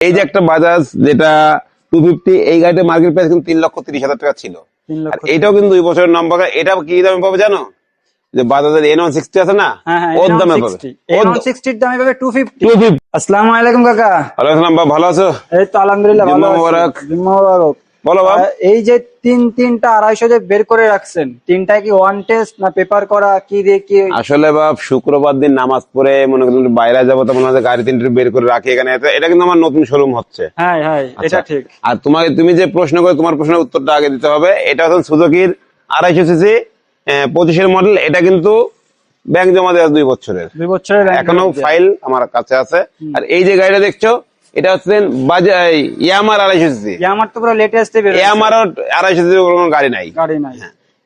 এই যে একটা বাজাজ যেটা 250, এই গাড়িটার মার্কেট প্রাইস কিন্তু 3,30,000 টাকা ছিল। 3 আর লক্ষ এটাও কিন্তু 2 বছরের নাম্বার। এটা কি দামে পাবে জানো? যে বাজাজের N160 আছে না, হ্যাঁ হ্যাঁ ওর দামে পাবে। N160 এর দামে পাবে 250। 250। আসসালামু আলাইকুম কাকা। ওয়ালাইকুম আসসালাম বাবা, ভালো আছো? এই তো আলহামদুলিল্লাহ ভালো জুম্মা আছি। মোবারক। জুম্মা মোবারক। বলো বাবা। এই যে তিনটা 250 যে বের করে রাখছেন, তিনটা কি ওয়ান টেস্ট না পেপার করা কি দিয়ে কি? আসলে বাপ, শুক্রবার দিন নামাজ পড়ে মনে করেন একটু বাইরে যাবো, তো মনে হয় গাড়ি তিনটে বের করে রাখি এখানে। এটা কিন্তু আমার নতুন শোরুম হচ্ছে। হ্যাঁ হ্যাঁ আচ্ছা। এটা ঠিক। আর তুমি যে প্রশ্ন করে, তোমার প্রশ্নের উত্তরটা আগে দিতে হবে। এটা হচ্ছে সুজুকির 250 সিসি 25-এর মডেল। এটা কিন্তু ব্যাংক জমা দেওয়া 2 বছরের, 2 বছরের এখনো ফাইল আমার কাছে আছে। আর এই যে গাড়িটা দেখছো, এটা হচ্ছে ইয়ামার 250 সিসি। আমার তো পুরো লেটেস্ট বের হয়েছে। ইয়ামার 250 সিসি কোনো গাড়ি নাই। গাড়ি নাই।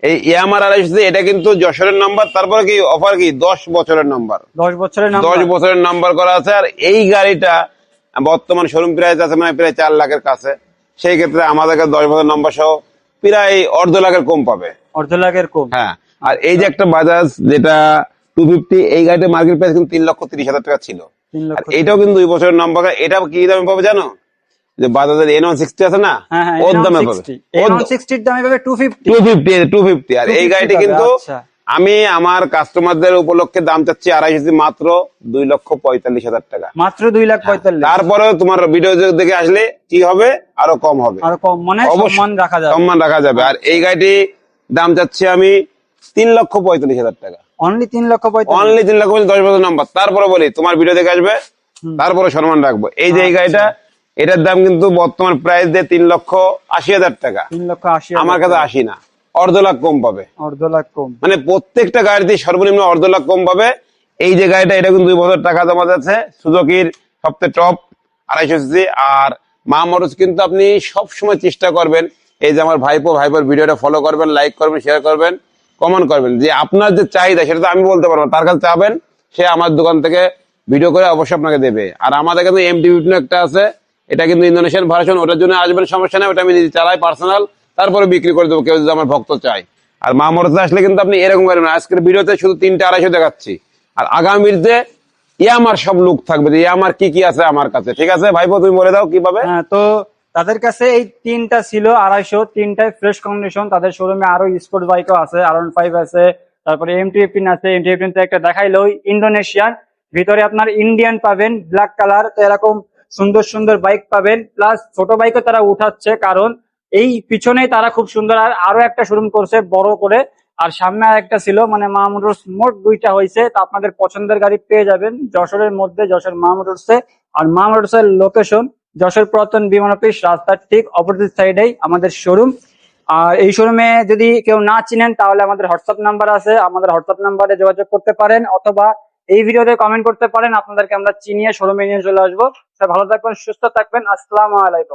এই ইয়ামার 250 সিসি, এটা কিন্তু যশোরের নাম্বার। তারপরে কি অফার কি 10 বছরের নাম্বার। 10 বছরের নাম্বার। 10 বছরের নাম্বার করা আছে। আর এই গাড়িটা বর্তমান শোরুম প্রাইস আছে মানে প্রায় 4 লাখের কাছে। সেই ক্ষেত্রে আমাদের কাছে 10 বছর নাম্বার সহ প্রায় 1.5 লাখের কম পাবে। 1.5 লাখের কম। হ্যাঁ। আর এই যে একটা বাজাজ যেটা 250, এই গাড়িটার মার্কেট প্রাইস কিন্তু 3,30,000 টাকা ছিল। 3 আর লক্ষ। এটাও কিন্তু 2 বছরের নাম্বার। এটা কি দামে পাবে জানো? যে বাজাজের N160 আছে না, হ্যাঁ হ্যাঁ ওর দামে পাবে। N160 এর দামে পাবে 250। 250। আর এই 250 গাড়িটি পাবে, কিন্তু আচ্ছা। আমি আমার কাস্টমারদের উপলক্ষে দাম চাচ্ছি 250 সিসি মাত্র 2,45,000 টাকা। মাত্র 2,45,000। তারপরে তোমার ভিডিও দেখে আসলে কি হবে, আরো কম হবে। আর কম মানে অবশ্যই সম্মান রাখা যাবে। সম্মান রাখা যাবে। আর এই গাড়িটি দাম চাচ্ছি আমি 3,45,000 টাকা। অনলি 3,45,000। অনলি 3,45,000, 10 বছর নাম্বার। তারপরে বলি তোমার ভিডিও দেখে আসবে, তারপরে সম্মান রাখবো। এই যে এই গাড়িটা, এটার দাম কিন্তু বর্তমান প্রাইস দিয়ে 3,80,000 টাকা। 3,80,000 আমার কাছে 80 না, 1.5 লাখ কম পাবে। 1.5 লাখ কম। মানে প্রত্যেকটা গাড়িতে সর্বনিম্ন 1.5 লাখ কম পাবে। এই যে গাড়িটা, এটা কিন্তু 2 বছর টাকা জমা যাচ্ছে। সুজুকির সবচেয়ে টপ 250 সিসি। আর মা মোটরস কিন্তু আপনি সব সময় চেষ্টা করবেন, এই যে আমার ভাইপোর ভিডিওটা ফলো করবেন, লাইক করবেন, শেয়ার করবেন, কমেন্ট করবেন। যে আপনার যে চাহিদা সেটা তো আমি বলতে পারবো না, তার কাছে চাবেন, সে আমার দোকান থেকে ভিডিও করে অবশ্যই আপনাকে দেবে। আর আমাদের কাছে MT-15 একটা আছে, এটা কিন্তু ইন্দোনেশিয়ান ভার্সন। ওটার জন্য আসবেন, সমস্যা নেই, ওটা আমি নিজে চালাই পার্সোনাল, তারপরে বিক্রি করে দেবো কেউ যদি আমার ভক্ত চায়। আর মা মোটরসে আসলে কিন্তু আপনি এরকম করবেন। আজকের ভিডিওতে শুধু 3,250 দেখাচ্ছি, আর আগামীতে ইয়ামার সব লুক থাকবে, যে ইয়ামার কি কি আছে আমার কাছে। ঠিক আছে ভাইপো, তুমি বলে দাও কিভাবে। হ্যাঁ, তো তাদের কাছে এই তিনটা ছিল 250, তিনটাই ফ্রেশ কন্ডিশন। তাদের শোরুমে আরো স্পোর্ট বাইকও আছে, R15 আছে, তারপরে MT-15 আছে। MT-15 তো একটা দেখাইলো ইন্দোনেশিয়ান, ভিতরে আপনার ইন্ডিয়ান পাবেন ব্ল্যাক কালার। তো এরকম সুন্দর সুন্দর বাইক পাবেন। প্লাস ছোট বাইকও তারা উঠাচ্ছে, কারণ এই পিছনেই তারা খুব সুন্দর আর আরো একটা শোরুম করছে বড় করে। আর সামনে আর একটা ছিল, মানে মা মোটরস মোট 2টা হয়েছে। তো আপনাদের পছন্দের গাড়ি পেয়ে যাবেন যশোরের মধ্যে, যশোর মা মোটরসে। আর মা মোটরসের লোকেশন যশোর পুরাতন বিমান অফিস রাস্তার ঠিক অপোজিট সাইডেই আমাদের শোরুম। আর এই শোরুমে যদি কেউ না চিনেন, তাহলে আমাদের হোয়াটসঅ্যাপ নাম্বার আছে, আমাদের হোয়াটসঅ্যাপ নাম্বারে যোগাযোগ করতে পারেন, অথবা এই ভিডিওতে কমেন্ট করতে পারেন। আপনাদেরকে আমরা চিনিয়ে শোরুমে নিয়ে চলে আসবো। ভালো থাকবেন, সুস্থ থাকবেন। আসসালামু আলাইকুম।